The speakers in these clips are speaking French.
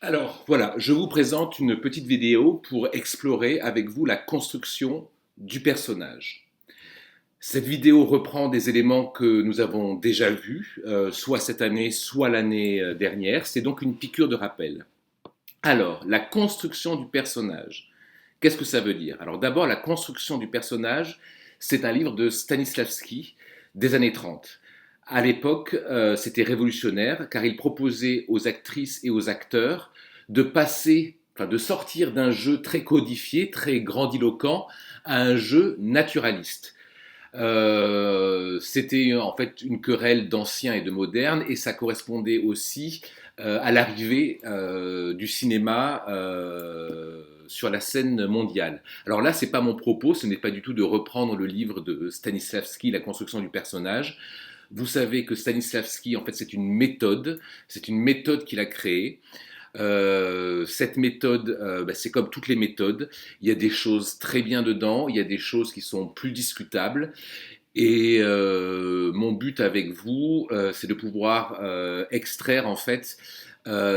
Alors voilà, je vous présente une petite vidéo pour explorer avec vous la construction du personnage. Cette vidéo reprend des éléments que nous avons déjà vus, soit cette année, soit l'année dernière. C'est donc une piqûre de rappel. Alors, la construction du personnage. Qu'est-ce que ça veut dire? Alors d'abord, la construction du personnage, c'est un livre de Stanislavski des années 30. À l'époque, c'était révolutionnaire car il proposait aux actrices et aux acteurs de passer, enfin de sortir d'un jeu très codifié, très grandiloquent, à un jeu naturaliste. C'était en fait une querelle d'anciens et de modernes, et ça correspondait aussi à l'arrivée du cinéma sur la scène mondiale. Alors là, c'est pas mon propos, ce n'est pas du tout de reprendre le livre de Stanislavski, La construction du personnage. Vous savez que Stanislavski, en fait, c'est une méthode qu'il a créée. Cette méthode, c'est comme toutes les méthodes, il y a des choses très bien dedans, il y a des choses qui sont plus discutables. Et mon but avec vous, c'est de pouvoir extraire en fait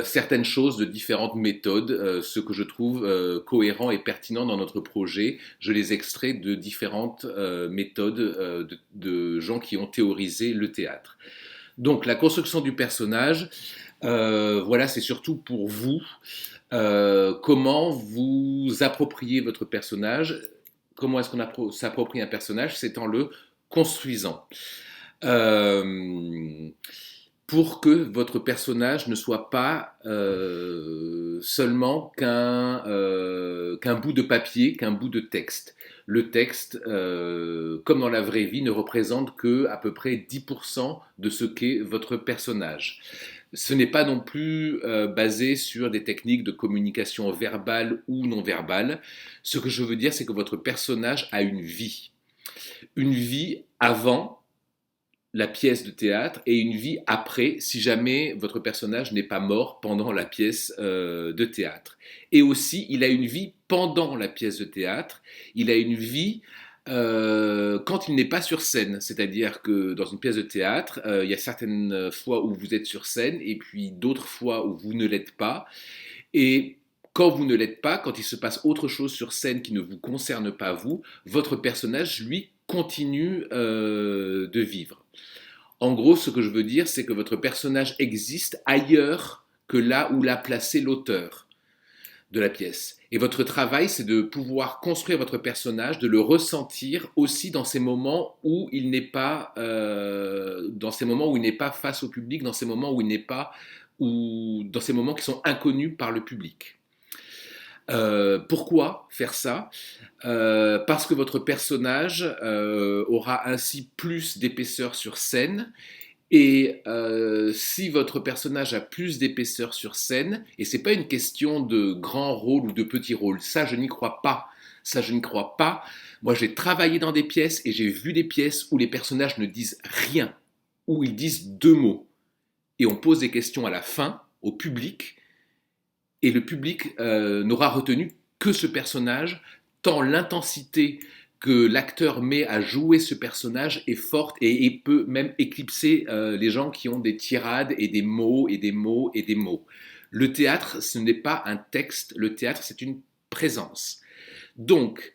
certaines choses de différentes méthodes, ce que je trouve cohérent et pertinent dans notre projet. Je les extrais de différentes méthodes de gens qui ont théorisé le théâtre. Donc la construction du personnage, voilà, c'est surtout pour vous. Comment vous appropriez votre personnage? Comment est-ce qu'on s'approprie un personnage? C'est en le construisant. Euh, pour que votre personnage ne soit pas seulement qu'un bout de papier, qu'un bout de texte. Le texte, comme dans la vraie vie, ne représente que à peu près 10% de ce qu'est votre personnage. Ce n'est pas non plus basé sur des techniques de communication verbale ou non verbale. Ce que je veux dire, c'est que votre personnage a une vie. Une vie avant la pièce de théâtre et une vie après si jamais votre personnage n'est pas mort pendant la pièce de théâtre. Et aussi, il a une vie pendant la pièce de théâtre, il a une vie quand il n'est pas sur scène. C'est-à-dire que dans une pièce de théâtre, il y a certaines fois où vous êtes sur scène et puis d'autres fois où vous ne l'êtes pas. Et quand vous ne l'êtes pas, quand il se passe autre chose sur scène qui ne vous concerne pas vous, votre personnage, lui, continue de vivre. En gros, ce que je veux dire, c'est que votre personnage existe ailleurs que là où l'a placé l'auteur de la pièce. Et votre travail, c'est de pouvoir construire votre personnage, de le ressentir aussi dans ces moments où il n'est pas, dans ces moments où il n'est pas face au public, dans ces moments où il n'est pas, ou dans ces moments qui sont inconnus par le public. Pourquoi faire ça? Parce que votre personnage aura ainsi plus d'épaisseur sur scène. Et si votre personnage a plus d'épaisseur sur scène, et c'est pas une question de grand rôle ou de petit rôle, ça je n'y crois pas. Ça je n'y crois pas. Moi j'ai travaillé dans des pièces et j'ai vu des pièces où les personnages ne disent rien, où ils disent deux mots. Et on pose des questions à la fin au public, et le public n'aura retenu que ce personnage, tant l'intensité que l'acteur met à jouer ce personnage est forte et peut même éclipser les gens qui ont des tirades et des mots et des mots et des mots. Le théâtre, ce n'est pas un texte, le théâtre, c'est une présence. Donc,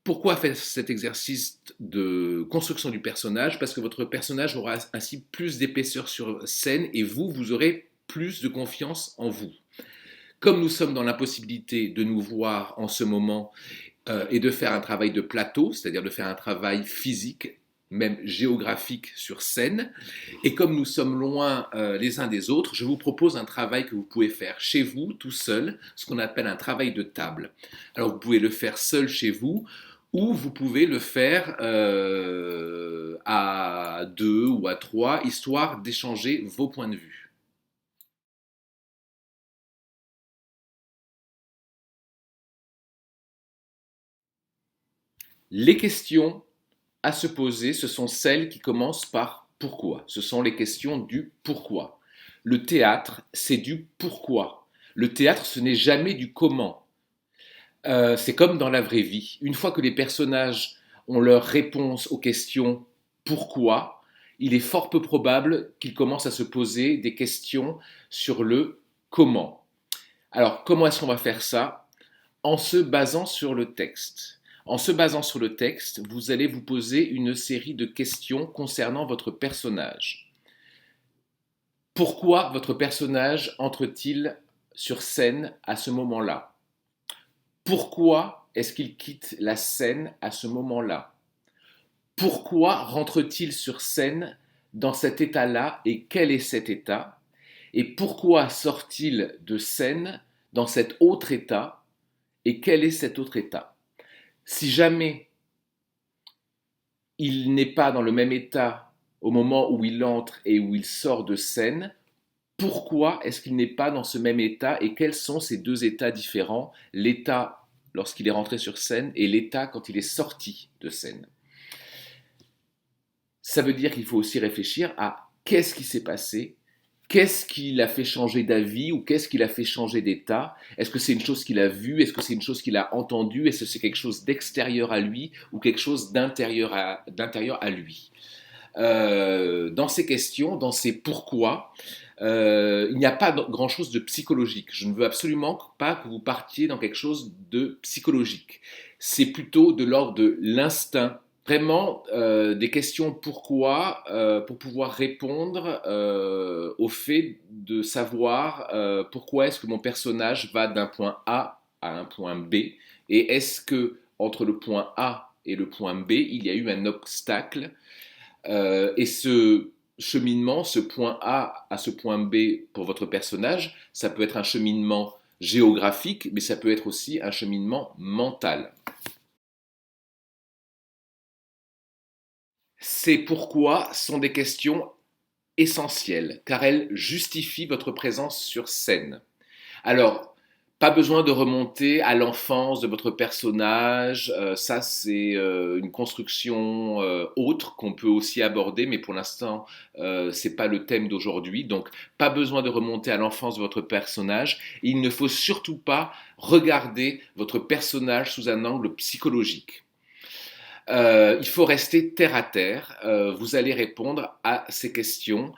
pourquoi faire cet exercice de construction du personnage? Parce que votre personnage aura ainsi plus d'épaisseur sur scène et vous, vous aurez plus de confiance en vous. Comme nous sommes dans l'impossibilité de nous voir en ce moment et de faire un travail de plateau, c'est-à-dire de faire un travail physique, même géographique sur scène, et comme nous sommes loin les uns des autres, je vous propose un travail que vous pouvez faire chez vous, tout seul, ce qu'on appelle un travail de table. Alors vous pouvez le faire seul chez vous, ou vous pouvez le faire à deux ou à trois, histoire d'échanger vos points de vue. Les questions à se poser, ce sont celles qui commencent par pourquoi. Ce sont les questions du pourquoi. Le théâtre, c'est du pourquoi. Le théâtre, ce n'est jamais du comment. C'est comme dans la vraie vie. Une fois que les personnages ont leur réponse aux questions pourquoi, il est fort peu probable qu'ils commencent à se poser des questions sur le comment. Alors, comment est-ce qu'on va faire ça? En se basant sur le texte. En se basant sur le texte, vous allez vous poser une série de questions concernant votre personnage. Pourquoi votre personnage entre-t-il sur scène à ce moment-là? Pourquoi est-ce qu'il quitte la scène à ce moment-là? Pourquoi rentre-t-il sur scène dans cet état-là et quel est cet état? Et pourquoi sort-il de scène dans cet autre état et quel est cet autre état? Si jamais il n'est pas dans le même état au moment où il entre et où il sort de scène, pourquoi est-ce qu'il n'est pas dans ce même état et quels sont ces deux états différents, l'état lorsqu'il est rentré sur scène et l'état quand il est sorti de scène? Ça veut dire qu'il faut aussi réfléchir à qu'est-ce qui s'est passé, qu'est-ce qui l'a fait changer d'avis ou qu'est-ce qui l'a fait changer d'état? Est-ce que c'est une chose qu'il a vue? Est-ce que c'est une chose qu'il a entendue? Est-ce que c'est quelque chose d'extérieur à lui ou quelque chose d'intérieur à lui? Dans ces questions, dans ces pourquoi, il n'y a pas grand-chose de psychologique. Je ne veux absolument pas que vous partiez dans quelque chose de psychologique. C'est plutôt de l'ordre de l'instinct. Vraiment des questions pourquoi pour pouvoir répondre au fait de savoir pourquoi est-ce que mon personnage va d'un point A à un point B et est-ce que entre le point A et le point B il y a eu un obstacle et ce cheminement, ce point A à ce point B pour votre personnage, ça peut être un cheminement géographique mais ça peut être aussi un cheminement mental. Ces pourquoi sont des questions essentielles, car elles justifient votre présence sur scène. Alors, pas besoin de remonter à l'enfance de votre personnage, ça c'est une construction autre qu'on peut aussi aborder, mais pour l'instant c'est pas le thème d'aujourd'hui, donc pas besoin de remonter à l'enfance de votre personnage. Il ne faut surtout pas regarder votre personnage sous un angle psychologique. Il faut rester terre à terre. Vous allez répondre à ces questions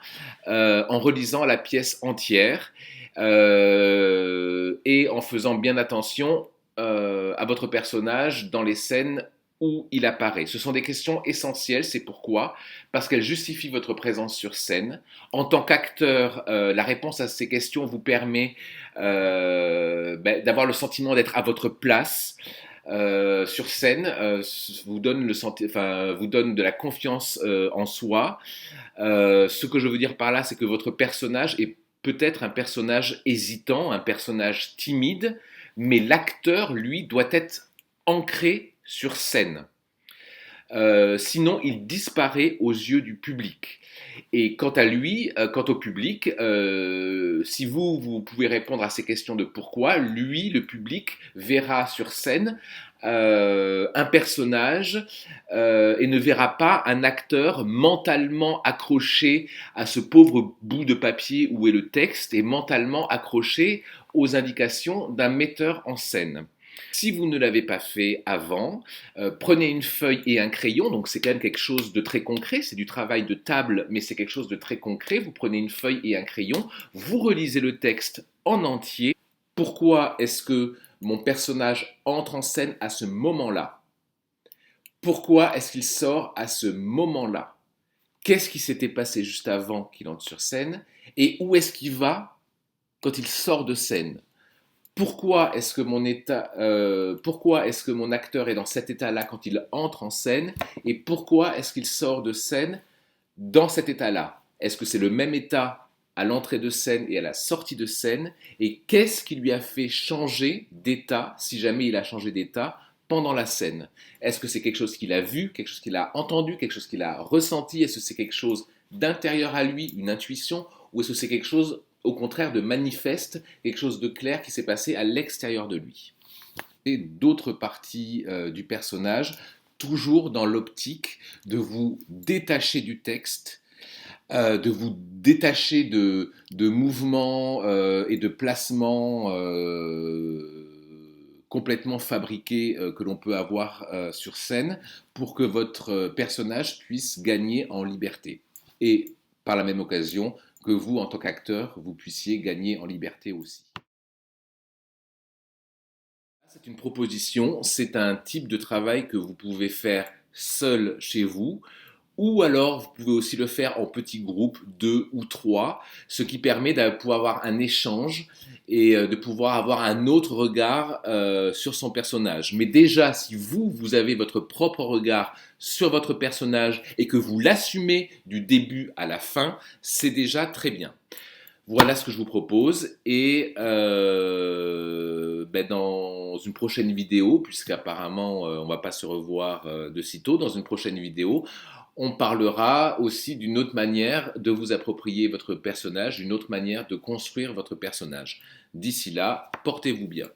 en relisant la pièce entière et en faisant bien attention à votre personnage dans les scènes où il apparaît. Ce sont des questions essentielles, c'est pourquoi? Parce qu'elles justifient votre présence sur scène. En tant qu'acteur, la réponse à ces questions vous permet d'avoir le sentiment d'être à votre place, sur scène, vous donne vous donne de la confiance en soi. Ce que je veux dire par là, c'est que votre personnage est peut-être un personnage hésitant, un personnage timide, mais l'acteur, lui, doit être ancré sur scène. Sinon, il disparaît aux yeux du public. Et quant à lui, quant au public, si vous pouvez répondre à ces questions de pourquoi, lui, le public, verra sur scène un personnage et ne verra pas un acteur mentalement accroché à ce pauvre bout de papier où est le texte et mentalement accroché aux indications d'un metteur en scène. Si vous ne l'avez pas fait avant, prenez une feuille et un crayon, donc c'est quand même quelque chose de très concret, c'est du travail de table, mais c'est quelque chose de très concret. Vous prenez une feuille et un crayon, vous relisez le texte en entier. Pourquoi est-ce que mon personnage entre en scène à ce moment-là? Pourquoi est-ce qu'il sort à ce moment-là? Qu'est-ce qui s'était passé juste avant qu'il entre sur scène? Et où est-ce qu'il va quand il sort de scène? Pourquoi est-ce que mon acteur est dans cet état-là quand il entre en scène et pourquoi est-ce qu'il sort de scène dans cet état-là? Est-ce que c'est le même état à l'entrée de scène et à la sortie de scène? Et qu'est-ce qui lui a fait changer d'état, si jamais il a changé d'état, pendant la scène? Est-ce que c'est quelque chose qu'il a vu, quelque chose qu'il a entendu, quelque chose qu'il a ressenti? Est-ce que c'est quelque chose d'intérieur à lui, une intuition? Ou est-ce que c'est quelque chose au contraire de manifeste, quelque chose de clair qui s'est passé à l'extérieur de lui? Et d'autres parties du personnage, toujours dans l'optique de vous détacher du texte, de vous détacher de mouvements et de placements complètement fabriqués que l'on peut avoir sur scène pour que votre personnage puisse gagner en liberté. Et par la même occasion, que vous, en tant qu'acteur, vous puissiez gagner en liberté aussi. C'est une proposition, c'est un type de travail que vous pouvez faire seul chez vous, ou alors vous pouvez aussi le faire en petits groupes, deux ou trois, ce qui permet de pouvoir avoir un échange et de pouvoir avoir un autre regard sur son personnage. Mais déjà, si vous, vous avez votre propre regard sur votre personnage et que vous l'assumez du début à la fin, c'est déjà très bien. Voilà ce que je vous propose et dans une prochaine vidéo, puisqu'apparemment on ne va pas se revoir de sitôt, dans une prochaine vidéo, on parlera aussi d'une autre manière de vous approprier votre personnage, d'une autre manière de construire votre personnage. D'ici là, portez-vous bien.